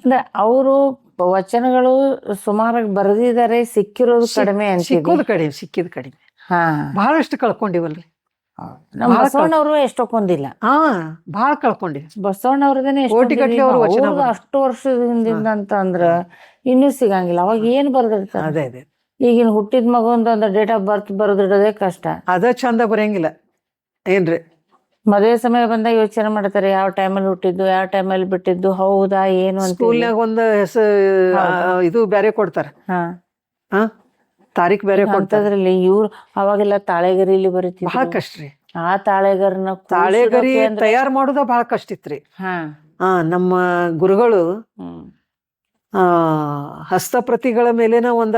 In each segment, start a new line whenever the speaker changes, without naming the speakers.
ಅಂದ್ರೆ ಅವರು ವಚನಗಳು ಸುಮಾರಾಗಿ ಬರೆದಿದ್ದಾರೆ, ಸಿಕ್ಕಿರೋದು ಕಡಿಮೆ ಅಂತಿದೆ.
ಸಿಕ್ಕೋದು ಕಡಿಮೆ, ಸಿಕ್ಕಿದ್ ಕಡಿಮೆ.
ಹಾ
ಬಹಳಷ್ಟು ಕಳ್ಕೊಂಡಿವಲ್ರಿ.
ನಮ್ಮ ಬಸವಣ್ಣವರು ಎಷ್ಟೊಕ್ಕೊಂದಿಲ್ಲ.
ಬಹಳ ಕಳ್ಕೊಂಡಿವಿ.
ಬಸವಣ್ಣವ್ರದೇನೆ
ಕೋಟಿಗಟ್ಲೆ ಅವ್ರ ವಚನ
ಅಷ್ಟು ವರ್ಷದ ಹಿಂದಿಂದ ಅಂತ ಅಂದ್ರ ಇನ್ನೂ ಸಿಗಂಗಿಲ್ಲ. ಅವಾಗ ಏನ್ ಬರ್ದಿರ್ತಾರೆ.
ಅದೇ ಅದೇ
ಈಗಿನ ಹುಟ್ಟಿದ ಮಗೊಂದು ಒಂದು ಡೇಟ್ ಆಫ್ ಬರ್ತ್ ಬರೆದಿಡೋದೇ ಕಷ್ಟ.
ಅದ ಚಂದ ಬರೆಯಂಗಿಲ್ಲ ಏನ್ರಿ.
ಮದುವೆ ಸಮಯ ಬಂದಾಗ ಯೋಚನೆ ಮಾಡ್ತಾರೆ, ಯಾವ ಟೈಮಲ್ಲಿ ಹುಟ್ಟಿದ್ದು, ಯಾವ ಟೈಮಲ್ಲಿ ಬಿಟ್ಟಿದ್ದು, ಹೌದಾ ಏನು ಅಂತ.
ಸ್ಕೂಲ್ನಾಗ ಒಂದು ಇದು ಬೇರೆ ಕೊಡ್ತಾರ, ತಾರೀಖ್ ಬೇರೆ ಕೊಡ್ತಾದ್ರಲ್ಲಿ.
ಇವ್ರು ಅವಾಗೆಲ್ಲ ತಾಳೆಗರಿಲಿ ಬರೀತಿದ್ರು.
ಬಹಳ ಕಷ್ಟ ರೀ.
ಆ ತಾಳೆಗರಿನ
ತಾಳೆಗರಿ ತಯಾರು ಮಾಡೋದ ಬಹಳ ಕಷ್ಟ ಇತ್ರಿ. ನಮ್ಮ ಗುರುಗಳು ಹಸ್ತಪ್ರತಿಗಳ ಮೇಲೇನ ಒಂದ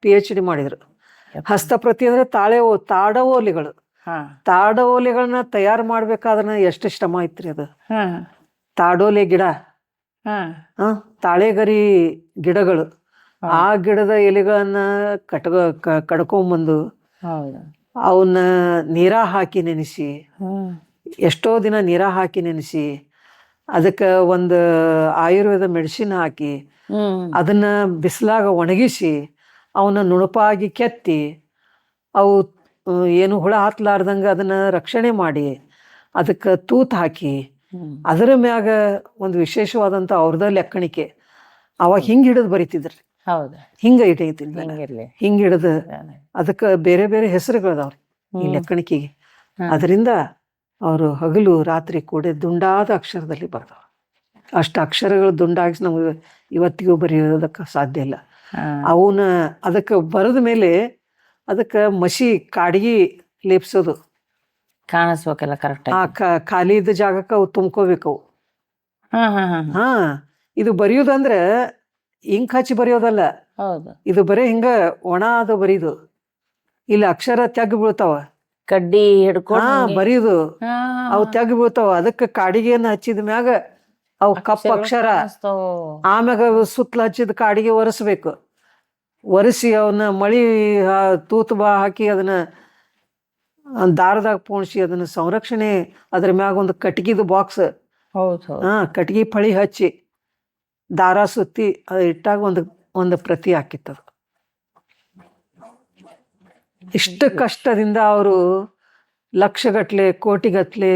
PhD ಮಾಡಿದ್ರು. ಹಸ್ತಪ್ರತಿ ಅಂದ್ರೆ ತಾಡವೋಲಿಗಳು. ತಾಡೋಲೆಗಳನ್ನ ತಯಾರು ಮಾಡ್ಬೇಕಾದ್ರೆ ಎಷ್ಟು ಶ್ರಮ ಐತ್ರಿ ಅದು. ತಾಡೋಲೆ ಗಿಡ, ತಾಳೆಗರಿ ಗಿಡಗಳು, ಆ ಗಿಡದ ಎಲೆಗಳನ್ನ ಕಡ್ಕೊಂಬಂದು ಅವನ್ನ ನೀರ ಹಾಕಿ ನೆನೆಸಿ, ಎಷ್ಟೋ ದಿನ ನೀರ ಹಾಕಿ ನೆನೆಸಿ, ಅದಕ್ಕೆ ಒಂದು ಆಯುರ್ವೇದ ಮೆಡಿಸಿನ್ ಹಾಕಿ ಅದನ್ನ ಬಿಸಿಲಾಗ ಒಣಗಿಸಿ ಅವನ್ನ ನುಣುಪಾಗಿ ಕೆತ್ತಿ ಅವು ಏನು ಹುಳ ಹತ್ಲಾರ್ದಂಗ ಅದನ್ನ ರಕ್ಷಣೆ ಮಾಡಿ ಅದಕ್ಕೆ ತೂತ್ ಹಾಕಿ ಅದರ ಮ್ಯಾಗ ಒಂದು ವಿಶೇಷವಾದಂತ ಅವ್ರದ ಲೆಕ್ಕಣಿಕೆ. ಅವಾಗ ಹಿಂಗ್ ಹಿಡಿದು ಬರಿತಿದ್ರಿ. ಹಿಂಗ ಹಿಂಗ್ ಹಿಡಿದು ಅದಕ್ಕೆ ಬೇರೆ ಬೇರೆ ಹೆಸರುಗಳದಾವ್ರಿ ಈ ಲೆಕ್ಕಣಿಕೆಗೆ. ಅದರಿಂದ ಅವರು ಹಗಲು ರಾತ್ರಿ ಕೂಡ ದುಂಡಾದ ಅಕ್ಷರದಲ್ಲಿ ಬರ್ದವ್ರು. ಅಷ್ಟು ಅಕ್ಷರಗಳು ದುಂಡಾಗಿ ನಮಗೆ ಇವತ್ತಿಗೂ ಬರೆಯೋದಕ್ಕೆ ಸಾಧ್ಯ ಇಲ್ಲ. ಅವನ್ನ ಅದಕ್ಕೆ ಬರೆದ ಮೇಲೆ ಅದಕ್ಕೆ ಮಸಿ ಕಾಡಿಗೆ ಲೇಪಿಸೋದು
ಕಾಣಿಸ್ಬೇಕಲ್ಲ ಕರೆಕ್ಟ್.
ಖಾಲಿ ಇದ್ದ ಜಾಗಕ್ಕೆ ಅವು ತುಂಬ್ಕೋಬೇಕು. ಇದು ಬರೆಯೋದಂದ್ರೆ ಇಂಕ್ ಹಚ್ಚಿ ಬರೆಯೋದಲ್ಲ, ಇದು ಬರೀ ಹಿಂಗ ಒಣ ಅದು ಬರೀದು. ಇಲ್ಲಿ ಅಕ್ಷರ ತೆಗ್ ಬೀಳ್ತಾವ,
ಕಡ್ಡಿ ಹಿಡ್ಕೊಂಡು
ಬರೀದು ಅವು ತೆಗ್ ಬೀಳ್ತಾವ. ಅದಕ್ಕೆ ಕಾಡಿಗೆಯನ್ನು ಹಚ್ಚಿದ ಮ್ಯಾಗ ಅವು ಕಪ್ಪ ಅಕ್ಷರ, ಆಮ್ಯಾಗ ಸುತ್ತಲ ಹಚ್ಚಿದ ಕಾಡಿಗೆ ಒರೆಸ್ಬೇಕು. ಒರೆಸಿ ಅವನ್ನ ಮಳಿ ತೂತು ಹಾಕಿ ಅದನ್ನ ದಾರದಾಗ ಪೋಣಿಸಿ ಅದನ್ನ ಸಂರಕ್ಷಣೆ, ಅದ್ರ ಮ್ಯಾಗ ಒಂದು ಕಟ್ಗಿದ ಬಾಕ್ಸ್, ಕಟ್ಗಿ ಫಳಿ ಹಚ್ಚಿ ದಾರ ಸುತ್ತಿ ಅದು ಇಟ್ಟಾಗ ಒಂದು ಪ್ರತಿ ಹಾಕಿತ್ತದು. ಇಷ್ಟು ಕಷ್ಟದಿಂದ ಅವರು ಲಕ್ಷಗಟ್ಲೆ ಕೋಟಿಗಟ್ಲೆ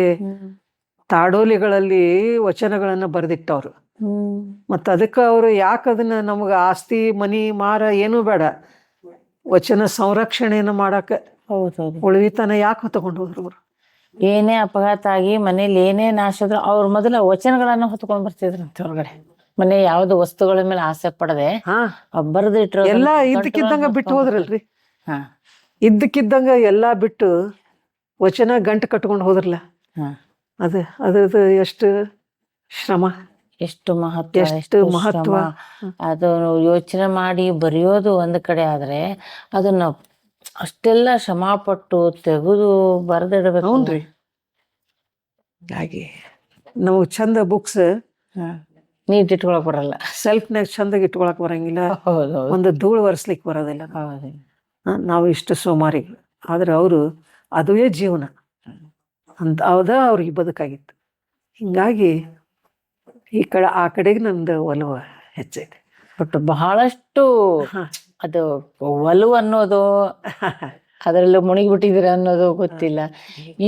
ತಾಡೋಲಿಗಳಲ್ಲಿ ವಚನಗಳನ್ನ ಬರೆದಿಟ್ಟವ್ರು. ಮತ್ತ ಅದಕ್ಕೆ ಅವರು ಯಾಕೆ ಅದನ್ನ ನಮ್ಗ ಆಸ್ತಿ ಮನಿ ಮಾರ ಏನೂ ಬೇಡ, ವಚನ ಸಂರಕ್ಷಣೆಯನ್ನು ಮಾಡಾಕ ಉಳಿವಿತನ ಯಾಕೆ ಹೊತ್ಕೊಂಡು ಹೋದ್ರು ಅವರು.
ಏನೇ ಅಪಘಾತ ಆಗಿ ಮನೇಲಿ ಏನೇ ನಾಶ ಆದ್ರೂ ಅವ್ರ ಮೊದಲ ವಚನಗಳನ್ನ ಹೊತ್ಕೊಂಡ್ ಬರ್ತಿದ್ರಂತೆ ಹೊರಗಡೆ. ಮನೆ ಯಾವ್ದು ವಸ್ತುಗಳ ಮೇಲೆ ಆಸೆ ಪಡದೆ ಬರ್ದಿಟ್ರು.
ಎಲ್ಲಾ ಇದ್ದಕ್ಕಿದ್ದಂಗ ಬಿಟ್ಟು ಹೋದ್ರಲ್ರಿ. ಇದ್ದಕ್ಕಿದ್ದಂಗ ಎಲ್ಲಾ ಬಿಟ್ಟು ವಚನ ಗಂಟು ಕಟ್ಕೊಂಡು ಹೋದ್ರಲ್ಲ. ಅದ್ರದ್ದು ಎಷ್ಟು ಶ್ರಮ,
ಎಷ್ಟು ಮಹತ್ವ. ಅದು ಯೋಚನೆ ಮಾಡಿ ಬರೆಯೋದು ಒಂದ್ ಕಡೆ ಆದ್ರೆ ಅದನ್ನ ಅಷ್ಟೆಲ್ಲ ಶ್ರಮ ಪಟ್ಟು ತೆಗೆದು ಬರೆದಿಡ್ಬೇಕು.
ಹೌನ್ರಿ. ಹಾಗೆ ನಾವು ಚಂದ ಬುಕ್ಸ್
ನೀಟ್ ಇಟ್ಕೊಳಕ್ ಬರಲ್ಲ,
ಸೆಲ್ಫ್ನಾಗ ಚಂದಾಗಿ ಇಟ್ಕೊಳಕ್ ಬರಂಗಿಲ್ಲ, ಒಂದು ಧೂಳು ಒರೆಸ್ಲಿಕ್ಕೆ ಬರೋದಿಲ್ಲ. ನಾವು ಇಷ್ಟು ಸೋಮಾರಿಗಳು. ಆದ್ರೆ ಅವರು ಅದುವೇ ಜೀವನ ಅಂತ ಅವ್ರಿಗೆ ಬದುಕಾಗಿತ್ತು. ಹಿಂಗಾಗಿ ಈ ಕಡೆ ಆ ಕಡೆಗೆ ನಂದು ಒಲವು ಹೆಚ್ಚೈತೆ.
ಬಟ್ ಬಹಳಷ್ಟು ಅದು ಒಲವು ಅನ್ನೋದು ಅದರಲ್ಲೂ ಮುಳುಗಿಬಿಟ್ಟಿದ್ದೀರ ಅನ್ನೋದು ಗೊತ್ತಿಲ್ಲ.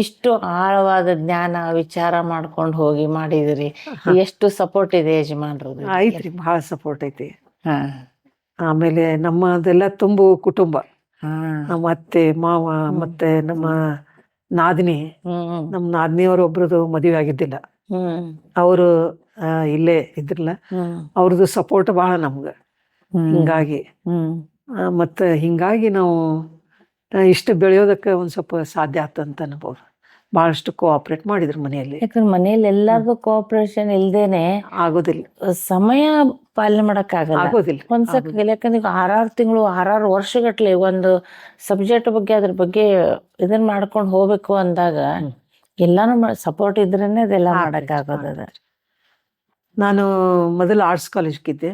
ಇಷ್ಟು ಆಳವಾದ ಜ್ಞಾನ ವಿಚಾರ ಮಾಡ್ಕೊಂಡು ಹೋಗಿ ಮಾಡಿದಿರಿ. ಎಷ್ಟು ಸಪೋರ್ಟ್ ಇದೆ ಯಜಮಾನ್ರದ್ದು?
ಐತ್ರಿ, ಬಹಳ ಸಪೋರ್ಟ್ ಐತಿ. ಆಮೇಲೆ ನಮ್ಮದೆಲ್ಲ ತುಂಬು ಕುಟುಂಬ. ನಮ್ಮ ಅತ್ತೆ ಮಾವ ಮತ್ತೆ ನಮ್ಮ ನಾದಿನಿ. ನಮ್ಮ ನಾದಿನಿಯವರು ಒಬ್ರದ್ದು ಮದುವೆ ಆಗಿದ್ದಿಲ್ಲ, ಅವರು ಇಲ್ಲೇ ಇದ್ರಲ್ಲ. ಅವ್ರದ್ದು ಸಪೋರ್ಟ್ ಬಹಳ ನಮ್ಗ. ಹಿಂಗಾಗಿ ಮತ್ತ ಹಿಂಗಾಗಿ ನಾವು ಇಷ್ಟು ಬೆಳೆಯೋದಕ್ಕೆ ಒಂದ್ ಸ್ವಲ್ಪ ಸಾಧ್ಯ ಆತಂತ ಅನ್ಬೋದು. ಬಹಳಷ್ಟು ಕೋಆಪರೇಟ್ ಮಾಡಿದ್ರು ಮನೆಯಲ್ಲಿ.
ಯಾಕಂದ್ರೆ ಮನೆಯಲ್ಲಿ ಎಲ್ಲಾರ್ಗು ಕೋಆಪರೇಷನ್ ಇಲ್ದೇನೆ
ಆಗೋದಿಲ್ಲ,
ಸಮಯ ಪಾಲನೆ ಮಾಡಕ್ ಆಗೋದಿಲ್ಲ ಒಂದ್ಸಲ. ಯಾಕಂದ್ರೆ 6 ತಿಂಗಳು 6 ವರ್ಷಗಟ್ಲೆ ಒಂದು ಸಬ್ಜೆಕ್ಟ್ ಬಗ್ಗೆ ಅದ್ರ ಬಗ್ಗೆ ಇದನ್ ಮಾಡ್ಕೊಂಡು ಹೋಗ್ಬೇಕು ಅಂದಾಗ ಎಲ್ಲಾನು ಸಪೋರ್ಟ್ ಇದ್ರೇನೆ ಅದೆಲ್ಲ ಮಾಡಕ್ ಆಗೋದ.
ನಾನು ಮೊದಲು ಆರ್ಟ್ಸ್ ಕಾಲೇಜ್ಗಿದ್ದೆ.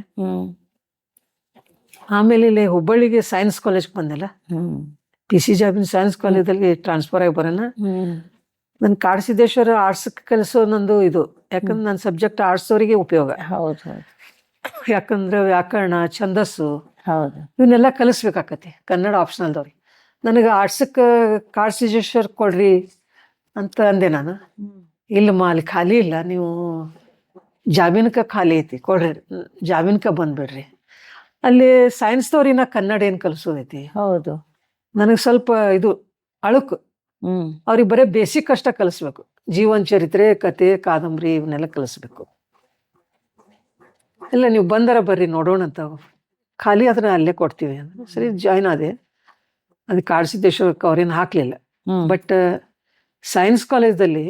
ಆಮೇಲೆ ಇಲ್ಲಿ ಹುಬ್ಬಳ್ಳಿಗೆ ಸೈನ್ಸ್ ಕಾಲೇಜ್ ಬಂದೆಲ್ಲ. PC ಜಾಬಿನ ಸೈನ್ಸ್ ಕಾಲೇಜಲ್ಲಿ ಟ್ರಾನ್ಸ್ಫರ್ ಆಗಿ ಬರೋಣ. ನನ್ ಕಾಡಸಿದ್ದೇಶ್ವರ ಆರ್ಟ್ಸ್ ಕೆಲಸ ನಂದು ಇದು. ಯಾಕಂದ್ರೆ ನನ್ನ ಸಬ್ಜೆಕ್ಟ್ ಆರ್ಟ್ಸ್ ಅವರಿಗೆ ಉಪಯೋಗ. ಯಾಕಂದ್ರೆ ವ್ಯಾಕರಣ, ಛಂದಸ್ಸು
ಹೌದು.
ಇವನ್ನೆಲ್ಲ ಕಲಿಸ್ಬೇಕಾಕತಿ ಕನ್ನಡ ಆಪ್ಷನಲ್ದವ್ರಿಗೆ. ನನಗೆ ಆರ್ಟ್ಸಕ್ಕೆ ಕಾರ್ಡ್ ಸಿಜೇಶ್ವರ್ ಕೊಡ್ರಿ ಅಂತ ಅಂದೆ ನಾನು. ಇಲ್ಲಮ್ಮ ಅಲ್ಲಿ ಖಾಲಿ ಇಲ್ಲ, ನೀವು ಜಾಮೀನ್ಕ ಖಾಲಿ ಐತಿ, ಕೊಡ್ರಿ, ಜಾಮೀನ್ಕ ಬಂದ್ಬಿಡ್ರಿ. ಅಲ್ಲಿ ಸೈನ್ಸ್ದವ್ರಿನ ಕನ್ನಡ ಏನು ಕಲಿಸೋದೈತಿ.
ಹೌದು.
ನನಗೆ ಸ್ವಲ್ಪ ಇದು ಅಳುಕು. ಅವ್ರಿಗೆ ಬರೀ ಬೇಸಿಕ್ ಅಷ್ಟ ಕಲಿಸ್ಬೇಕು. ಜೀವನ ಚರಿತ್ರೆ, ಕತೆ, ಕಾದಂಬರಿ ಇವನ್ನೆಲ್ಲ ಕಲಿಸ್ಬೇಕು. ಇಲ್ಲ ನೀವು ಬಂದರ ಬರ್ರಿ ನೋಡೋಣ ಅಂತ, ಖಾಲಿ ಆದ್ರೆ ಅಲ್ಲೇ ಕೊಡ್ತೀವಿ ಅಂದ್ರೆ ಸರಿ ಜಾಯ್ನ್ ಆದೆ. ಅದು ಕಾಡಸಿದ್ದೇಶ್ವರಕ್ಕೆ ಅವ್ರೇನು ಹಾಕ್ಲಿಲ್ಲ. ಬಟ್ ಸೈನ್ಸ್ ಕಾಲೇಜ್ದಲ್ಲಿ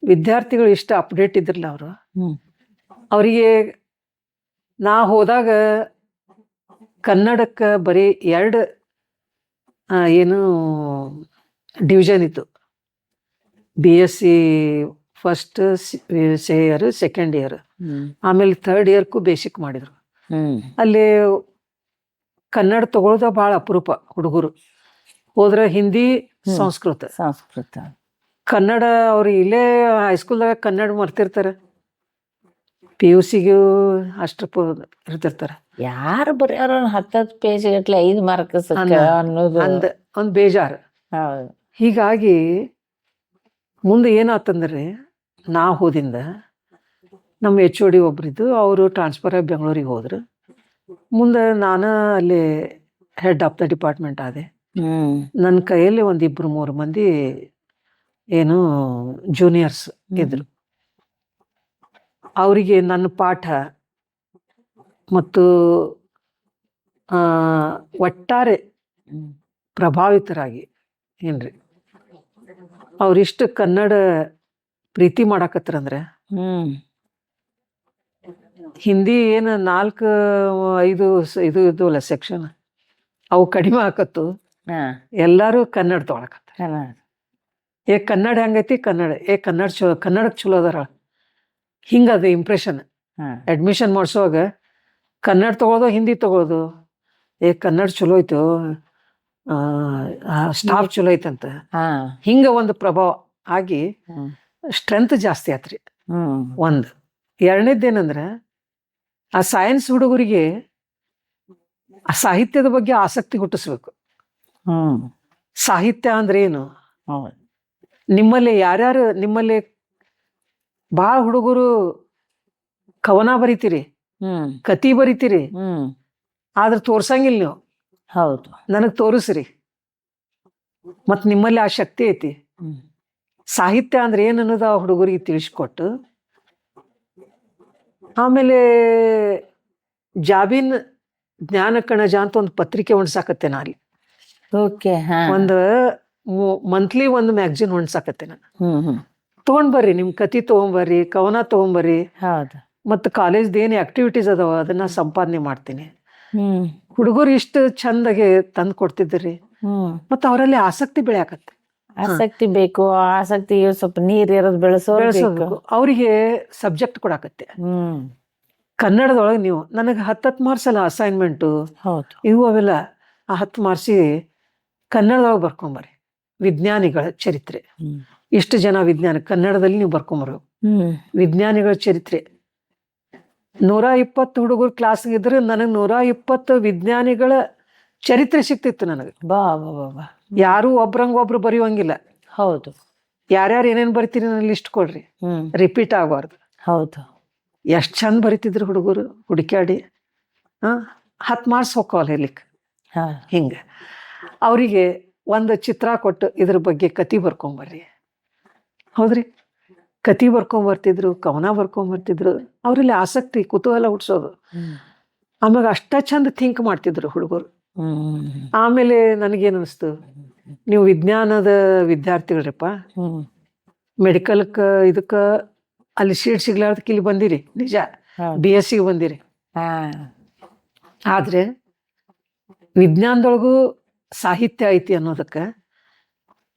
ವಿದ್ಯಾರ್ಥಿಗಳು ಇಷ್ಟ ಅಪ್ಡೇಟ್ ಇದ್ರಲ್ಲ ಅವರು, ಅವರಿಗೆ ನಾ ಹೋದಾಗ ಕನ್ನಡಕ್ಕೆ ಬರೀ 2 ಏನು ಡಿವಿಷನ್ ಇತ್ತು. BSc first year, second year, ಆಮೇಲೆ 3rd ಇಯರ್ಗೂ ಬೇಸಿಕ್ ಮಾಡಿದ್ರು. ಅಲ್ಲಿ ಕನ್ನಡ ತಗೊಳ್ಳೋದ ಭಾಳ ಅಪರೂಪ. ಹುಡುಗರು ಹೋದ್ರೆ ಹಿಂದಿ, ಸಂಸ್ಕೃತ. ಕನ್ನಡ ಅವ್ರು ಇಲ್ಲೇ ಹೈಸ್ಕೂಲ್ದಾಗ ಕನ್ನಡ ಮರ್ತಿರ್ತಾರೆ, PUCಗೂ ಅಷ್ಟು ಇರ್ತಿರ್ತಾರೆ.
ಯಾರು ಬರ್ಯಾರ 10 ಪೇಜ್ ಗಟ್ಲೆ 5 ಮಾರ್ಕ್ಸ್ ಅನ್ನೋದು
ಒಂದು ಬೇಜಾರು. ಹೀಗಾಗಿ ಮುಂದೆ ಏನಾತಂದ್ರೆ, ನಾ ಹೋದಿಂದ ನಮ್ಮ HOD ಒಬ್ರಿದ್ದು, ಅವರು ಟ್ರಾನ್ಸ್ಫರ್ ಆಗಿ ಬೆಂಗಳೂರಿಗೆ ಹೋದ್ರು. ಮುಂದೆ ನಾನು ಅಲ್ಲಿ ಹೆಡ್ ಆಫ್ ದ ಡಿಪಾರ್ಟ್ಮೆಂಟ್ ಆದೆ. ನನ್ನ ಕೈಯಲ್ಲಿ 1-2-3 ಮಂದಿ ಏನು ಜೂನಿಯರ್ಸ್ ಇದ್ರು. ಅವರಿಗೆ ನನ್ನ ಪಾಠ ಮತ್ತು ಒಟ್ಟಾರೆ ಪ್ರಭಾವಿತರಾಗಿ ಏನ್ರಿ ಅವ್ರಿಷ್ಟು ಕನ್ನಡ ಪ್ರೀತಿ ಮಾಡಾಕತ್ರಂದ್ರೆ, ಹಿಂದಿ ಏನು 4-5 ಇದು ಇದ್ವಲ್ಲ ಸೆಕ್ಷನ್, ಅವು ಕಡಿಮೆ ಆಕತ್ತು. ಎಲ್ಲರೂ ಕನ್ನಡ ತೊಗೊಳಕತ್ತ. ಕನ್ನಡ ಹೆಂಗೈತಿ, ಕನ್ನಡ ಚಲೋ, ಕನ್ನಡಕ್ಕೆ ಚಲೋ ಅದಾರ, ಹಿಂಗದು ಇಂಪ್ರೆಷನ್. ಅಡ್ಮಿಷನ್ ಮಾಡಿಸುವಾಗ ಕನ್ನಡ ತಗೊಳ್ಳೋದು, ಹಿಂದಿ ತಗೊಳ್ಳೋದು, ಕನ್ನಡ ಚಲೋ ಐತು, ಸ್ಟಾಫ್ ಚಲೋ ಐತಂತ, ಹಿಂಗ ಒಂದು ಪ್ರಭಾವ ಆಗಿ ಸ್ಟ್ರೆಂತ್ ಜಾಸ್ತಿ ಆತ್ರಿ. ಒಂದು. ಎರಡನೇದ್ದೇನಂದ್ರೆ, ಆ ಸೈನ್ಸ್ ಹುಡುಗರಿಗೆ ಆ ಸಾಹಿತ್ಯದ ಬಗ್ಗೆ ಆಸಕ್ತಿ ಹುಟ್ಟಿಸ್ಬೇಕು. ಸಾಹಿತ್ಯ ಅಂದ್ರೆ ಏನು, ನಿಮ್ಮಲ್ಲಿ ಯಾರ್ಯಾರು, ನಿಮ್ಮಲ್ಲಿ ಭಾಳ ಹುಡುಗರು ಕವನ ಬರಿತೀರಿ, ಕತಿ ಬರಿತೀರಿ, ಆದ್ರೆ ತೋರ್ಸಂಗಿಲ್ಲ ನೀವು.
ಹೌದು.
ನನಗೆ ತೋರಿಸ್ರಿ. ಮತ್ ನಿಮ್ಮಲ್ಲಿ ಆ ಶಕ್ತಿ ಐತಿ. ಸಾಹಿತ್ಯ ಅಂದ್ರೆ ಏನು ಅನ್ನೋದು ಆ ಹುಡುಗರಿಗೆ ತಿಳಿಸ್ಕೊಟ್ಟು, ಆಮೇಲೆ ಜಾಬಿನ್ ಜ್ಞಾನ ಕಣಜ ಅಂತ ಒಂದು ಪತ್ರಿಕೆ ಹೊಣ್ಸಾಕತ್ತೆ ನಾನು. ಒಂದು ಮಂತ್ಲಿ ಒಂದು ಮ್ಯಾಗಝಿನ್ ಹೊಣ್ಸಾಕತ್ತೆ ನಾನು. ತಗೊಂಡ್ಬರ್ರಿ, ನಿಮ್ ಕತಿ ತಗೊಂಬರ್ರಿ, ಕವನ ತಗೊಂಬರ್ರಿ. ಮತ್ತು ಕಾಲೇಜ್ದು ಏನು ಆಕ್ಟಿವಿಟೀಸ್ ಅದಾವ ಅದನ್ನ ಸಂಪಾದನೆ ಮಾಡ್ತೀನಿ. ಹುಡುಗರು ಇಷ್ಟು ಚಂದಾಗೆ ತಂದು ಕೊಡ್ತಿದ್ರಿ. ಮತ್ತು ಅವರಲ್ಲಿ ಆಸಕ್ತಿ ಬೆಳೆಯಾಕತ್ತೆ.
ಆಸಕ್ತಿ ಬೇಕು. ಆಸಕ್ತಿ ಸ್ವಲ್ಪ ನೀರ್ ಇರೋದು ಬೆಳೆಸೋಬೇಕು.
ಅವರಿಗೆ ಸಬ್ಜೆಕ್ಟ್ ಕೊಡಾಕತ್ತೆ. ಕನ್ನಡದೊಳಗೆ ನೀವು ನನಗೆ 10 ಮಾರ್ಕ್ಸ್ ಅಲ್ಲ ಅಸೈನ್ಮೆಂಟು, ಇವು ಅವೆಲ್ಲ. ಆ 10 ಮಾರ್ಕ್ಸಿಗೆ ಕನ್ನಡದೊಳಗೆ ಬರ್ಕೊಂಬರ್ರಿ. ವಿಜ್ಞಾನಿಗಳ ಚರಿತ್ರೆ, ಇಷ್ಟು ಜನ ವಿಜ್ಞಾನಿ ಕನ್ನಡದಲ್ಲಿ ನೀವು ಬರ್ಕೊಂಬರ್ಬೇಕು. ವಿಜ್ಞಾನಿಗಳ ಚರಿತ್ರೆ 120 ಹುಡುಗರು ಕ್ಲಾಸ್ಗೆ ಇದ್ರೆ ನನಗೆ 120 ವಿಜ್ಞಾನಿಗಳ ಚರಿತ್ರೆ ಸಿಕ್ತಿತ್ತು ನನಗೆ. ಯಾರು ಒಬ್ರಂಗೊಬ್ರು ಬರೆಯುವಂಗಿಲ್ಲ.
ಹೌದು.
ಯಾರ್ಯಾರು ಏನೇನು ಬರಿತೀರಿ ನನ್ನ ಲಿಸ್ಟ್ ಕೊಡ್ರಿ, ರಿಪೀಟ್ ಆಗಬಾರ್ದು.
ಹೌದು.
ಎಷ್ಟು ಚಂದ ಬರಿತಿದ್ರು ಹುಡುಗರು ಹುಡುಕ್ಯಾಡಿ. 10 ಮಾರ್ಕ್ಸ್ ಹೋಗ್ಕವಲ್ಲ ಇರ್ಲಿಕ್ಕೆ. ಹಿಂಗೆ ಅವರಿಗೆ ಒಂದು ಚಿತ್ರ ಕೊಟ್ಟು ಇದ್ರ ಬಗ್ಗೆ ಕತಿ ಬರ್ಕೊಂಬರ್ರಿ. ಹೌದ್ರಿ, ಕತಿ ಬರ್ಕೊಂಬರ್ತಿದ್ರು, ಕವನ ಬರ್ಕೊಂಬರ್ತಿದ್ರು. ಅವರಲ್ಲಿ ಆಸಕ್ತಿ, ಕುತೂಹಲ ಹುಡ್ಸೋದು. ಆಮ್ಯಾಗ ಅಷ್ಟ ಚಂದ ಥಿಂಕ್ ಮಾಡ್ತಿದ್ರು ಹುಡುಗರು. ಆಮೇಲೆ ನನಗೇನು ಅನಿಸ್ತು, ನೀವು ವಿಜ್ಞಾನದ ವಿದ್ಯಾರ್ಥಿಗಳ್ರಪ್ಪ, ಮೆಡಿಕಲ್ಕ ಇದಕ್ಕೆ ಅಲ್ಲಿ ಸೀಟ್ ಸಿಗ್ಲಾರ್ದಕ್ಕೆ ಇಲ್ಲಿ ಬಂದಿರಿ, ನಿಜ. BSc ಬಂದಿರಿ. ಆದ್ರೆ ವಿಜ್ಞಾನದೊಳಗೂ ಸಾಹಿತ್ಯ ಐತಿ ಅನ್ನೋದಕ್ಕೆ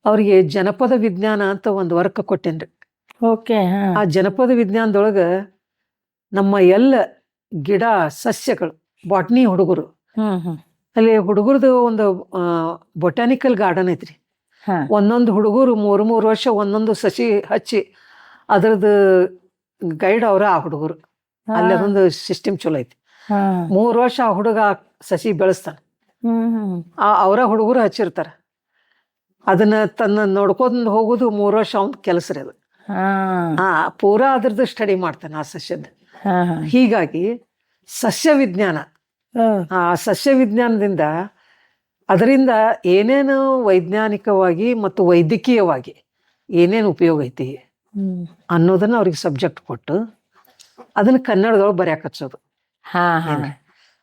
ಅವ್ರಿಗೆ ಜನಪದ ವಿಜ್ಞಾನ ಅಂತ ಒಂದು ವರ್ಕ್ ಕೊಟ್ಟೇನ್ರಿ. ಆ ಜನಪದ ವಿಜ್ಞಾನದೊಳಗ ನಮ್ಮ ಎಲ್ಲ ಗಿಡ ಸಸ್ಯಗಳು, ಬಾಟ್ನಿ ಹುಡುಗರು, ಅಲ್ಲಿ ಹುಡುಗರದು ಒಂದು ಬೊಟಾನಿಕಲ್ ಗಾರ್ಡನ್ ಐತ್ರಿ. ಒಂದೊಂದು ಹುಡುಗರು 3 ವರ್ಷ ಒಂದೊಂದು ಸಸಿ ಹಚ್ಚಿ ಅದ್ರದ್ದು ಗೈಡ್ ಅವ್ರ ಆ ಹುಡುಗರು. ಅಲ್ಲಿ ಅದೊಂದು ಸಿಸ್ಟಮ್ ಚಲೋ ಐತಿ.
ಹಾ
3 ವರ್ಷ ಆ ಹುಡುಗ ಆ ಸಸಿ ಬೆಳೆಸ್ತಾನೆ. ಅವರ ಹುಡುಗರು ಹಚ್ಚಿರ್ತಾರ, ಅದನ್ನ ತನ್ನ ನೋಡ್ಕೊಂಡ್ ಹೋಗುದು 3 ವರ್ಷ ಅವನ್ ಕೆಲಸ ರೀ ಅದು. ಪೂರಾ ಅದ್ರದ್ದು ಸ್ಟಡಿ ಮಾಡ್ತಾನೆ ಆ ಸಸ್ಯದ. ಹೀಗಾಗಿ ಸಸ್ಯ ವಿಜ್ಞಾನ, ಆ ಸಸ್ಯ ವಿಜ್ಞಾನದಿಂದ ಅದರಿಂದ ಏನೇನು ವೈಜ್ಞಾನಿಕವಾಗಿ ಮತ್ತು ವೈದ್ಯಕೀಯವಾಗಿ ಏನೇನು ಉಪಯೋಗ ಐತಿ ಅನ್ನೋದನ್ನ ಅವ್ರಿಗೆ ಸಬ್ಜೆಕ್ಟ್ ಕೊಟ್ಟು ಅದನ್ನ ಕನ್ನಡದೊಳಗೆ ಬರ್ಯಾಕ ಹಚ್ಚೋದು.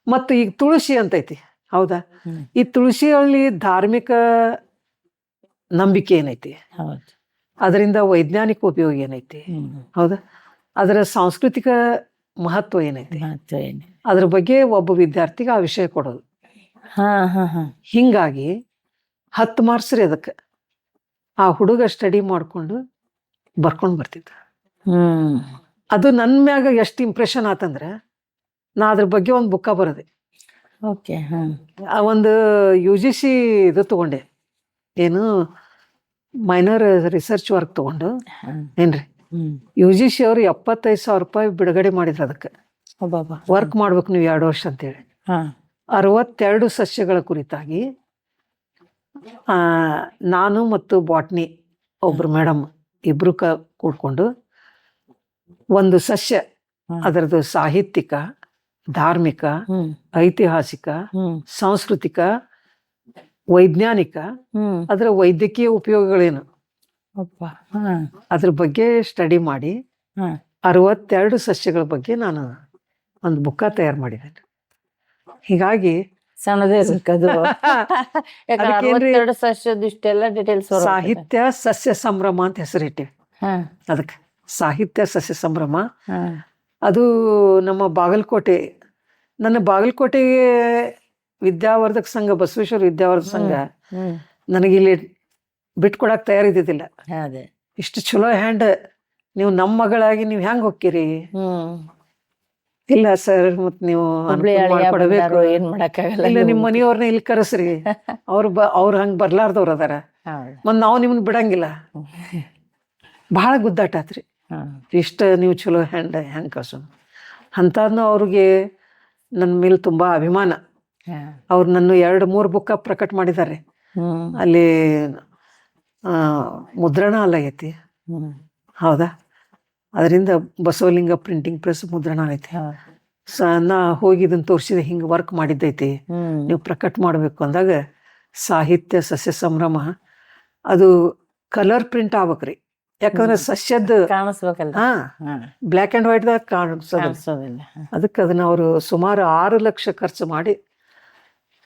ಮತ್ತು ಈಗ ತುಳಸಿ ಅಂತೈತಿ, ಹೌದಾ? ಈ ತುಳಸಿಯಲ್ಲಿ ಧಾರ್ಮಿಕ ನಂಬಿಕೆ ಏನೈತಿ, ಅದರಿಂದ ವೈಜ್ಞಾನಿಕ ಉಪಯೋಗ ಏನೈತಿ, ಹೌದಾ? ಅದರ ಸಾಂಸ್ಕೃತಿಕ ಮಹತ್ವ ಏನೈತಿ, ಅದ್ರ ಬಗ್ಗೆ ಒಬ್ಬ ವಿದ್ಯಾರ್ಥಿಗೆ ಆ ವಿಷಯ ಕೊಡೋದು. ಹಿಂಗಾಗಿ 10 ಮಾರ್ಕ್ಸ್ ರೀ ಅದಕ್ಕೆ. ಆ ಹುಡುಗ ಸ್ಟಡಿ ಮಾಡ್ಕೊಂಡು ಬರ್ಕೊಂಡು ಬರ್ತಿದ್ದ. ಅದು ನನ್ನ ಮ್ಯಾಗ ಎಷ್ಟು ಇಂಪ್ರೆಷನ್ ಆತಂದ್ರೆ ನಾ ಅದ್ರ ಬಗ್ಗೆ ಒಂದು ಬುಕ್ಕ ಬರದೆ. ಒಂದು UGC ಇದು ತಗೊಂಡೆ, ಏನು ಮೈನರ್ ರಿಸರ್ಚ್ ವರ್ಕ್ ತಗೊಂಡು ಏನ್ರಿ, UGC ಅವರು 75,000 ರೂಪಾಯಿ ಬಿಡುಗಡೆ ಮಾಡಿದ್ರು ಅದಕ್ಕೆ. ವರ್ಕ್ ಮಾಡ್ಬೇಕು ನೀವು 2 ವರ್ಷ ಅಂತೇಳಿ. 62 ಸಸ್ಯಗಳ ಕುರಿತಾಗಿ ನಾನು ಮತ್ತು ಬಾಟ್ನಿ ಒಬ್ರು ಮೇಡಮ್ ಇಬ್ರು ಕೂಡ್ಕೊಂಡು ಒಂದು ಸಸ್ಯ, ಅದರದ್ದು ಸಾಹಿತ್ಯಿಕ, ಧಾರ್ಮಿಕ, ಐತಿಹಾಸಿಕ, ಸಾಂಸ್ಕೃತಿಕ, ವೈಜ್ಞಾನಿಕ, ಅದರ ವೈದ್ಯಕೀಯ ಉಪಯೋಗಗಳೇನು ಅದ್ರ ಬಗ್ಗೆ ಸ್ಟಡಿ ಮಾಡಿ 62 ಸಸ್ಯಗಳ ಬಗ್ಗೆ ನಾನು ಒಂದು ಬುಕ್ಕ ತಯಾರು ಮಾಡಿದ್ದೇನೆ. ಹೀಗಾಗಿ
ಸಣ್ಣದೇ ಇಷ್ಟೆಲ್ಲ ಡೀಟೇಲ್ಸ್.
ಸಾಹಿತ್ಯ ಸಸ್ಯ ಸಂಭ್ರಮ ಅಂತ ಹೆಸರಿಟ್ಟಿವಿ ಅದಕ್ಕೆ. ಸಾಹಿತ್ಯ ಸಸ್ಯ ಸಂಭ್ರಮ ಅದು ನಮ್ಮ ಬಾಗಲಕೋಟೆ, ನನ್ನ ಬಾಗಲಕೋಟೆಗೆ ವಿದ್ಯಾವರ್ಧಕ ಸಂಘ, ಬಸವೇಶ್ವರ ವಿದ್ಯಾವರ್ಧಕ ಸಂಘ ನನಗಿಲ್ಲಿ ಬಿಟ್ಕೊಡಕ್ ತಯಾರಿದ್ದಿದ್ದಿಲ್ಲ. ಇಷ್ಟು ಚಲೋ ಹ್ಯಾಂಡ್, ನೀವು ನಮ್ಮ ಮಗಳಾಗಿ ನೀವು ಹೆಂಗ್ ಹೋಗ್ತೀರಿ? ಇಲ್ಲ ಸರ್, ಮತ್ ನೀವು ಕೊಡಬೇಕು,
ಏನ್ ಮಾಡಕ್ಕಾಗಲ್ಲ,
ಇಲ್ಲ ನಿಮ್ಮ ಮನೆಯವ್ರನ್ನ ಇಲ್ಲಿ ಕರೆಸ್ರಿ, ಅವ್ರು ಹಂಗ ಬರ್ಲಾರ್ದವ್ರ ಅದಾರ, ಮತ್ ನಾವು ನಿಮ್ನ ಬಿಡಂಗಿಲ್ಲ. ಬಹಳ ಗುದ್ದಾಟ ಆತ್ರಿ. ಇಷ್ಟ ನೀವು ಚಲೋ ಹ್ಯಾಂಡ್ ಹೆಂಗ್ ಕಳ್ಸೋ ಅಂತಾದ್ನು ಅವ್ರಿಗೆ ನನ್ನ ಮೇಲೆ ತುಂಬಾ ಅಭಿಮಾನ. ಅವ್ರು ನನ್ನ 2-3 ಬುಕ್ಕ ಪ್ರಕಟ ಮಾಡಿದ್ದಾರೆ. ಅಲ್ಲಿ ಮುದ್ರಣ ಅಲ್ಲ ಐತಿ, ಹೌದಾ? ಅದರಿಂದ ಬಸವಲಿಂಗ ಪ್ರಿಂಟಿಂಗ್ ಪ್ರೆಸ್ ಮುದ್ರಣ ಐತಿ. ನಾ ಹೋಗಿ ಇದನ್ನ ತೋರಿಸಿದೆ, ಹಿಂಗೆ ವರ್ಕ್ ಮಾಡಿದ್ದೈತಿ, ನೀವು ಪ್ರಕಟ ಮಾಡಬೇಕು ಅಂದಾಗ ಸಾಹಿತ್ಯ ಸಸ್ಯ ಸಂಭ್ರಮ ಅದು ಕಲರ್ ಪ್ರಿಂಟ್ ಆಗ್ಬೇಕ್ರಿ. ಯಾಕಂದ್ರೆ ಸಸ್ಯದ
ಕಾಣಿಸ್ಬೇಕಲ್ಲ,
ಬ್ಲ್ಯಾಕ್ ಆ್ಯಂಡ್ ವೈಟ್ದಾಗ ಕಾಣಿಸೋದಿಲ್ಲ. ಅದಕ್ಕೆ ಅದನ್ನ ಅವರು ಸುಮಾರು 6 ಲಕ್ಷ ಖರ್ಚು ಮಾಡಿ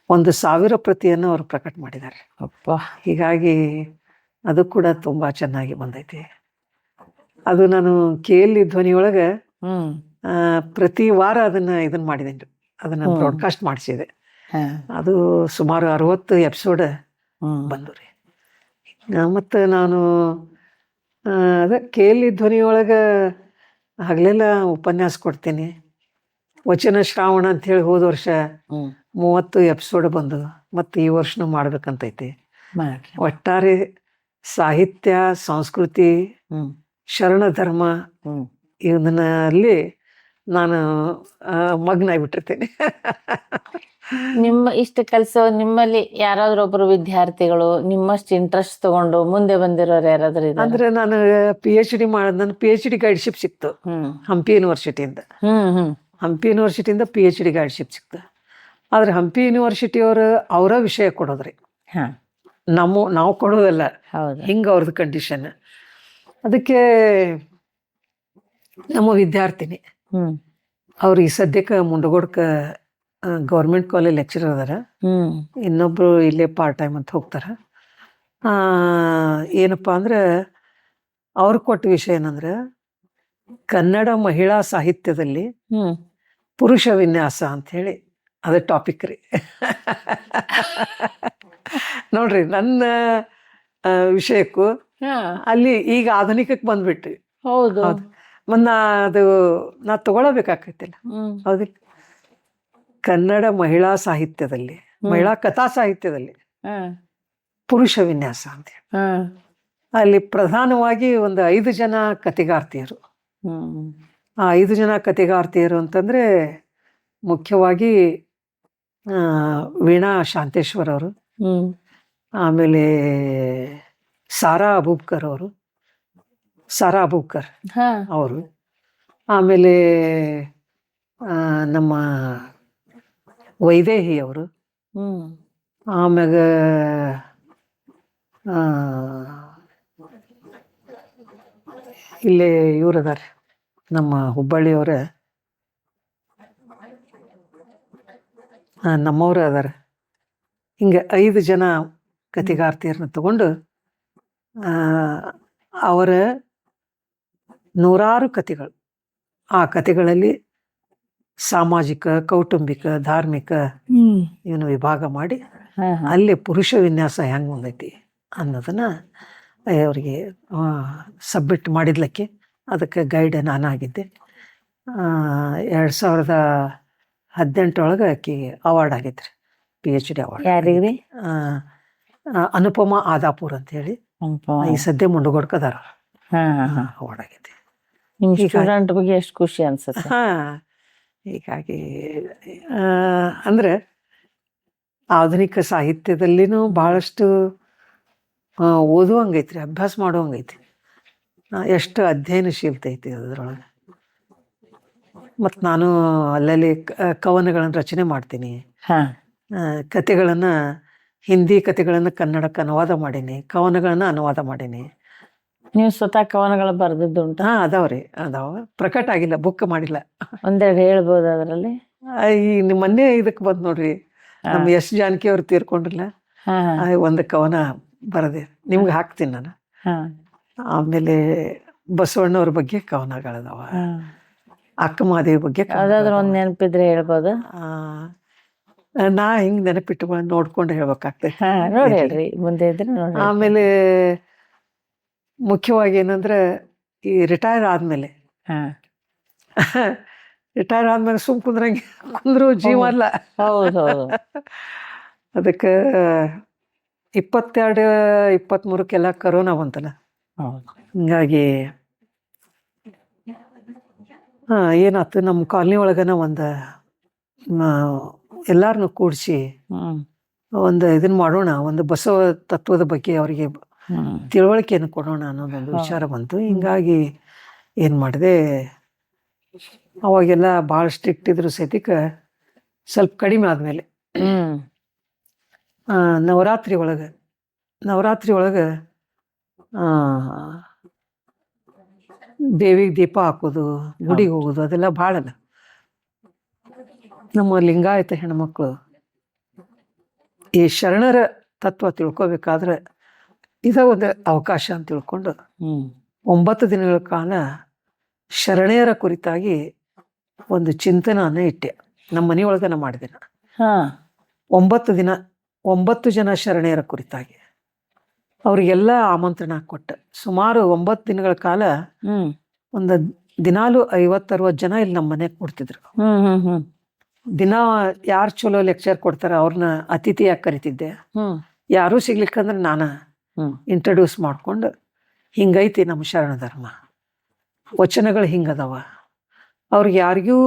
1,000 ಪ್ರತಿಯನ್ನು ಅವರು ಪ್ರಕಟ ಮಾಡಿದ್ದಾರೆ. ಹೀಗಾಗಿ ಅದು ಕೂಡ ತುಂಬಾ ಚೆನ್ನಾಗಿ ಬಂದೈತಿ. ಅದು ನಾನು KLE ಧ್ವನಿಯೊಳಗೆ ಪ್ರತಿ ವಾರ ಇದನ್ನ ಮಾಡಿದ್ದೇನೆ, ಅದನ್ನ ಬ್ರಾಡ್ಕಾಸ್ಟ್ ಮಾಡಿಸಿದೆ. ಅದು ಸುಮಾರು 60 ಎಪಿಸೋಡ್ ಬಂದು ರೀ. ಮತ್ತು ನಾನು ಅದೇ KLE ಧ್ವನಿಯೊಳಗೆ ಹಗಲೆಲ್ಲ ಉಪನ್ಯಾಸ ಕೊಡ್ತೀನಿ. ವಚನ ಶ್ರಾವಣ ಅಂಥೇಳಿ ಹೋದ ವರ್ಷ 30 ಎಪಿಸೋಡ್ ಬಂದು, ಮತ್ತು ಈ ವರ್ಷನೂ ಮಾಡ್ಬೇಕಂತೈತಿ. ಒಟ್ಟಾರೆ ಸಾಹಿತ್ಯ, ಸಂಸ್ಕೃತಿ, ಶರಣ ಧರ್ಮ ಇದನ್ನಲ್ಲಿ ನಾನು ಮಗ್ನ ಆಗಿಬಿಟ್ಟಿರ್ತೇನೆ.
ನಿಮ್ಮ ಇಷ್ಟ ಕೆಲಸ ನಿಮ್ಮಲ್ಲಿ ಯಾರಾದ್ರೂ ಒಬ್ರು ವಿದ್ಯಾರ್ಥಿಗಳು ನಿಮ್ಮಷ್ಟು ಇಂಟ್ರೆಸ್ಟ್ ತಗೊಂಡು ಮುಂದೆ ಬಂದಿರೋರು ಯಾರಾದ್ರೂ ಇದಾರಾ?
ಅಂದ್ರೆ ನಾನು PhD ಮಾಡಿದ, ನನ್ನ PhD ಗೈಡ್ಶಿಪ್ ಸಿಕ್ತು ಹಂಪಿ ಯೂನಿವರ್ಸಿಟಿಯಿಂದ. ಹಂಪಿ ಯೂನಿವರ್ಸಿಟಿಯಿಂದ PhD ಗೈಡ್ಶಿಪ್ ಸಿಕ್ತು. ಆದ್ರೆ ಹಂಪಿ ಯೂನಿವರ್ಸಿಟಿಯವರು ಅವರ ವಿಷಯ ಕೊಡೋದ್ರಿ, ನಾವು ಕೊಡೋದಲ್ಲ. ಹಿಂಗೆ ಅವ್ರದ್ದು ಕಂಡೀಷನ್. ಅದಕ್ಕೆ ನಮ್ಮ ವಿದ್ಯಾರ್ಥಿನಿ ಅವ್ರು ಈ ಸದ್ಯಕ್ಕೆ ಮುಂಡಗೋಡ್ಕ ಗೌರ್ಮೆಂಟ್ ಕಾಲೇಜ್ ಲೆಕ್ಚರರ್ ಅದಾರ, ಇನ್ನೊಬ್ರು ಇಲ್ಲೇ ಪಾರ್ಟ್ ಟೈಮ್ ಅಂತ ಹೋಗ್ತಾರ. ಏನಪ್ಪಾ ಅಂದ್ರೆ ಅವ್ರು ಕೊಟ್ಟ ವಿಷಯ ಏನಂದ್ರೆ ಕನ್ನಡ ಮಹಿಳಾ ಸಾಹಿತ್ಯದಲ್ಲಿ ಪುರುಷ ವಿನ್ಯಾಸ ಅಂತ ಹೇಳಿ ಅದೇ ಟಾಪಿಕ್ ರೀ. ನೋಡ್ರಿ, ನನ್ನ ವಿಷಯಕ್ಕೂ ಅಲ್ಲಿ ಈಗ ಆಧುನಿಕಕ್ಕೆ ಬಂದ್ಬಿಟ್ರಿ.
ಹೌದು,
ಅದು ನಾ ತಗೊಳ್ಳಬೇಕಾಗ್ತಿಲ್ಲ, ಹೌದಿಲ್ಲ? ಕನ್ನಡ ಮಹಿಳಾ ಸಾಹಿತ್ಯದಲ್ಲಿ, ಮಹಿಳಾ ಕಥಾ ಸಾಹಿತ್ಯದಲ್ಲಿ ಪುರುಷ ವಿನ್ಯಾಸ ಅಂತ ಹೇಳಿ ಅಲ್ಲಿ ಪ್ರಧಾನವಾಗಿ ಒಂದು 5 ಜನ ಕಥೆಗಾರ್ತಿಯರು. ಆ 5 ಜನ ಕಥೆಗಾರ್ತಿಯರು ಅಂತಂದ್ರೆ ಮುಖ್ಯವಾಗಿ ವೀಣಾ ಶಾಂತೇಶ್ವರ್ ಅವರು, ಆಮೇಲೆ ಸಾರಾ ಅಬೂಬ್ಕರ್ ಅವರು, ಆಮೇಲೆ ನಮ್ಮ ವೈದೇಹಿ ಅವರು, ಆಮ್ಯಾಗ ಇಲ್ಲೇ ಇವ್ರು ಅದಾರ ನಮ್ಮ ಹುಬ್ಬಳ್ಳಿಯವರ ನಮ್ಮವ್ರು ಅದಾರ. ಹಿಂಗೆ 5 ಜನ ಕಥೆಗಾರ್ತಿಯರನ್ನ ತಗೊಂಡು ಅವರ 100 ಕಥೆಗಳು, ಆ ಕಥೆಗಳಲ್ಲಿ ಸಾಮಾಜಿಕ, ಕೌಟುಂಬಿಕ, ಧಾರ್ಮಿಕ ಇವನು ವಿಭಾಗ ಮಾಡಿ ಅಲ್ಲಿ ಪುರುಷ ವಿನ್ಯಾಸ ಹೆಂಗೆ ಬಂದೈತಿ ಅನ್ನೋದನ್ನ ಅವರಿಗೆ ಸಬ್ಮಿಟ್ ಮಾಡಿದ್ಲಕ್ಕೆ ಅದಕ್ಕೆ ಗೈಡ್ ನಾನಾಗಿದ್ದೆ. 2018 ಆಕಿ ಅವಾರ್ಡ್ ಆಗೈತ್ರಿ, PhD ಅವಾರ್ಡ್.
ಯಾರಿಗ್ರಿ?
ಅನುಪಮಾ ಆದಾಪುರ್ ಅಂತ ಹೇಳಿ ಈ ಸದ್ಯ ಮುಂಡಗೋಡ್ಕದಾರ ಅವಾರ್ಡ್ ಆಗೈತಿ.
ನಿಮ್ ಸ್ಟೂಡೆಂಟ್ ಬಗ್ಗೆ ಎಷ್ಟು ಖುಷಿ ಅನ್ಸುತ್ತೆ.
ಹೀಗಾಗಿ ಅಂದ್ರೆ ಆಧುನಿಕ ಸಾಹಿತ್ಯದಲ್ಲಿನೂ ಬಹಳಷ್ಟು ಓದುವಂಗೈತ್ರಿ, ಅಭ್ಯಾಸ ಮಾಡುವಂಗೈತಿ, ಎಷ್ಟು ಅಧ್ಯಯನಶೀಲತೆ ಐತಿ ಅದ್ರೊಳಗೆ. ಮತ್ತು ನಾನು ಅಲ್ಲಲ್ಲಿ ಕವನಗಳನ್ನು ರಚನೆ ಮಾಡ್ತೀನಿ, ಕತೆಗಳನ್ನು ಹಿಂದಿ ಕತೆಗಳನ್ನು ಕನ್ನಡಕ್ಕೆ ಅನುವಾದ ಮಾಡೀನಿ, ಕವನಗಳನ್ನು ಅನುವಾದ ಮಾಡೀನಿ.
ನೀವು ಸ್ವತಃ ಕವನಗಳು ಬರೆದಿದ್ದುಂಟು?
ಅದಾವ್ರಿ, ಪ್ರಕಟ ಆಗಿಲ್ಲ, ಬುಕ್ ಮಾಡಿಲ್ಲ.
ಒಂದೆರಡು ಹೇಳ್ಬೋದು ಅದರಲ್ಲಿ?
ಈ ಮೊನ್ನೆ ಇದಕ್ಕೆ ಬಂದು ನೋಡ್ರಿ, ನಮ್ಮ ಎಸ್ ಜಾನಕಿ ಅವ್ರು ತೀರ್ಕೊಂಡ್ರಲ್ಲ, ಒಂದು ಕವನ ಬರದೆ ನಿಮ್ಗೆ ಹಾಕ್ತೀನಿ ನಾನು. ಆಮೇಲೆ ಬಸವಣ್ಣವ್ರ ಬಗ್ಗೆ ಕವನಗಳದಾವ, ಅಕ್ಕ ಮಹಾದೇವಿ ಬಗ್ಗೆ
ಒಂದ್ ನೆನಪಿದ್ರೆ ಹೇಳ್ಬೋದು?
ನಾ ಹಿಂಗ್ ನೆನಪಿಟ್ಟು ನೋಡ್ಕೊಂಡು ಹೇಳ್ಬೇಕಾಗ್ತದೆ.
ನೋಡಿ ಹೇಳ್ರಿ, ಮುಂದೆ ಇದ್ರೆ ನೋಡಿ.
ಆಮೇಲೆ ಮುಖ್ಯವಾಗಿ ಏನಂದ್ರೆ ಈ ರಿಟೈರ್ ಆದ್ಮೇಲೆ ಸುಮ್ ಕುಂದ್ರು ಜೀವ ಅಲ್ಲ. ಅದಕ್ಕೆ 22-23 ಕರೋನಾ ಬಂತಲ್ಲ, ಹಿಂಗಾಗಿ ಏನಾಯ್ತು, ನಮ್ಮ ಕಾಲನಿ ಒಳಗನ ಒಂದು ಎಲ್ಲಾರನ್ನು ಕೂಡಿಸಿ ಒಂದು ಇದನ್ನ ಮಾಡೋಣ, ಒಂದು ಬಸವ ತತ್ವದ ಬಗ್ಗೆ ಅವರಿಗೆ ತಿಳುವಳಿಕೆಯನ್ನು ಕೊಡೋಣ ಅನ್ನೋದೊಂದು ವಿಚಾರ ಬಂತು. ಹಿಂಗಾಗಿ ಏನು ಮಾಡಿದೆ, ಅವಾಗೆಲ್ಲ ಭಾಳ ಸ್ಟ್ರಿಕ್ಟ್ ಇದ್ರು ಸಹಿತ ಸ್ವಲ್ಪ ಕಡಿಮೆ ಆದಮೇಲೆ ನವರಾತ್ರಿ ಒಳಗೆ ದೇವಿಗೆ ದೀಪ ಹಾಕೋದು, ಗುಡಿಗೆ ಹೋಗೋದು, ಅದೆಲ್ಲ ಭಾಳಲ್ಲ. ನಮ್ಮ ಲಿಂಗಾಯತ ಹೆಣ್ಮಕ್ಳು ಈ ಶರಣರ ತತ್ವ ತಿಳ್ಕೊಬೇಕಾದ್ರೆ ಇದ ಒಂದು ಅವಕಾಶ ಅಂತ ತಿಳ್ಕೊಂಡು 9 ದಿನಗಳ ಕಾಲ ಶರಣೆಯರ ಕುರಿತಾಗಿ ಒಂದು ಚಿಂತನೆಯನ್ನು ಇಟ್ಟೆ. ನಮ್ಮ ಮನೆಯೊಳಗನ ಮಾಡಿದೆ. 9 ದಿನ 9 ಜನ ಶರಣೆಯರ ಕುರಿತಾಗಿ ಅವ್ರಿಗೆಲ್ಲ ಆಮಂತ್ರಣ ಕೊಟ್ಟೆ. ಸುಮಾರು 9 ದಿನಗಳ ಕಾಲ ಒಂದು ದಿನಾಲು 50-60 ಜನ ಇಲ್ಲಿ ನಮ್ಮ ಮನೆಗೆ ಕೊಡ್ತಿದ್ರು. ದಿನ ಯಾರು ಚಲೋ ಲೆಕ್ಚರ್ ಕೊಡ್ತಾರ ಅವ್ರನ್ನ ಅತಿಥಿಯಾಗಿ ಕರಿತಿದ್ದೆ. ಯಾರೂ ಸಿಗ್ಲಿಕ್ಕಂದ್ರೆ ನಾನು ಇಂಟ್ರಡ್ಯೂಸ್ ಮಾಡ್ಕೊಂಡು, ಹಿಂಗೈತಿ ನಮ್ಮ ಶರಣ ಧರ್ಮ, ವಚನಗಳು ಹಿಂಗದವ, ಅವ್ರಿಗೆ ಯಾರಿಗೂ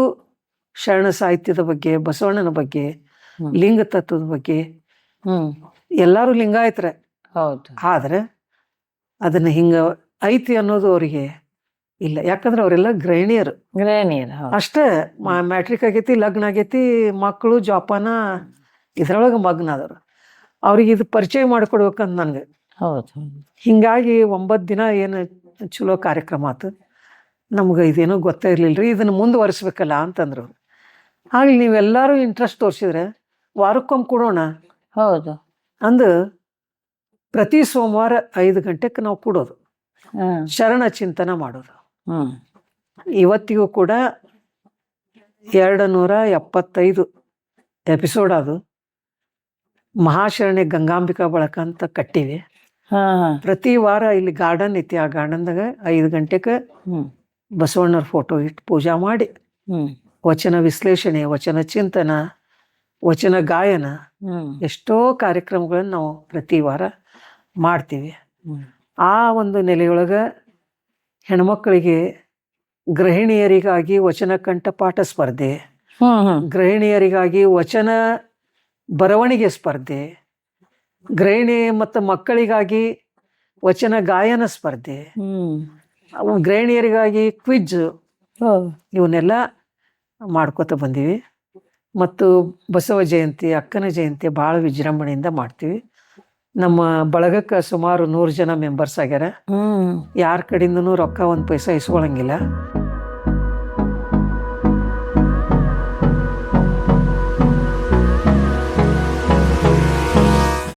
ಶರಣ ಸಾಹಿತ್ಯದ ಬಗ್ಗೆ, ಬಸವಣ್ಣನ ಬಗ್ಗೆ, ಲಿಂಗ ತತ್ವದ ಬಗ್ಗೆ, ಎಲ್ಲರೂ ಲಿಂಗಾಯತರ.
ಹೌದು.
ಆದ್ರೆ ಅದನ್ನ ಹಿಂಗ ಐತಿ ಅನ್ನೋದು ಅವರಿಗೆ ಇಲ್ಲ. ಯಾಕಂದ್ರೆ ಅವರೆಲ್ಲ ಗೃಹಿಣಿಯರು ಅಷ್ಟೇ. ಮ್ಯಾಟ್ರಿಕ್ ಆಗೈತಿ, ಲಗ್ನ ಆಗೈತಿ, ಮಕ್ಕಳು ಜೋಪಾನ ಇದ್ರೊಳಗೆ ಮಗ್ನ ಆದವ್ರು. ಅವ್ರಿಗೆ ಇದು ಪರಿಚಯ ಮಾಡಿಕೊಡ್ಬೇಕಂತ ನನ್ಗೆ. ಹಿಂಗಾಗಿ 9 ದಿನ ಏನು ಚಲೋ ಕಾರ್ಯಕ್ರಮ ಆಯ್ತು. ನಮ್ಗೆ ಇದೇನೋ ಗೊತ್ತೇ ಇರ್ಲಿಲ್ರಿ, ಇದನ್ನ ಮುಂದುವರಿಸ್ಬೇಕಲ್ಲ ಅಂತಂದ್ರು. ಆಗ್ಲಿ ನೀವೆಲ್ಲರೂ ಇಂಟ್ರೆಸ್ಟ್ ತೋರಿಸಿದ್ರೆ ವಾರಕ್ಕೊಮ್ಮೆ ಕೊಡೋಣ.
ಹೌದು
ಅಂದು ಪ್ರತಿ ಸೋಮವಾರ 5 ಗಂಟೆಗೆ ನಾವು ಕೊಡೋದು, ಶರಣ ಚಿಂತನ ಮಾಡೋದು. ಇವತ್ತಿಗೂ ಕೂಡ 275 ಎಪಿಸೋಡ್ ಅದು. ಮಹಾಶರಣೆ ಗಂಗಾಂಬಿಕಾ ಬಳಕ ಅಂತ ಕಟ್ಟಿವಿ. ಪ್ರತಿ ವಾರ ಇಲ್ಲಿ ಗಾರ್ಡನ್ ಐತಿ, ಆ ಗಾರ್ಡನ್ದಾಗ 5 ಗಂಟೆಗೆ ಬಸವಣ್ಣವ್ರ ಫೋಟೋ ಇಟ್ಟು ಪೂಜಾ ಮಾಡಿ ವಚನ ವಿಶ್ಲೇಷಣೆ, ವಚನ ಚಿಂತನ, ವಚನ ಗಾಯನ, ಎಷ್ಟೋ ಕಾರ್ಯಕ್ರಮಗಳನ್ನ ನಾವು ಪ್ರತಿ ವಾರ ಮಾಡ್ತೀವಿ. ಆ ಒಂದು ನೆಲೆಯೊಳಗೆ ಹೆಣ್ಮಕ್ಳಿಗೆ ಗೃಹಿಣಿಯರಿಗಾಗಿ ವಚನ ಕಂಠಪಾಠ ಸ್ಪರ್ಧೆ, ಗೃಹಿಣಿಯರಿಗಾಗಿ ವಚನ ಬರವಣಿಗೆ ಸ್ಪರ್ಧೆ, ಗೃಹಿಣಿ ಮತ್ತು ಮಕ್ಕಳಿಗಾಗಿ ವಚನ ಗಾಯನ ಸ್ಪರ್ಧೆ, ಗೃಹಿಣಿಯರಿಗಾಗಿ ಕ್ವಿಜ್, ಇವನ್ನೆಲ್ಲ ಮಾಡ್ಕೋತ ಬಂದೀವಿ. ಮತ್ತು ಬಸವ ಜಯಂತಿ, ಅಕ್ಕನ ಜಯಂತಿ ಭಾಳ ವಿಜೃಂಭಣೆಯಿಂದ ಮಾಡ್ತೀವಿ. ನಮ್ಮ ಬಳಗಕ್ಕೆ ಸುಮಾರು 100 ಜನ ಮೆಂಬರ್ಸ್ ಆಗ್ಯಾರ. ಯಾರ ಕಡೆಯಿಂದನೂ ರೊಕ್ಕ 1 ಪೈಸಾ ಇಸ್ಕೊಳಂಗಿಲ್ಲ.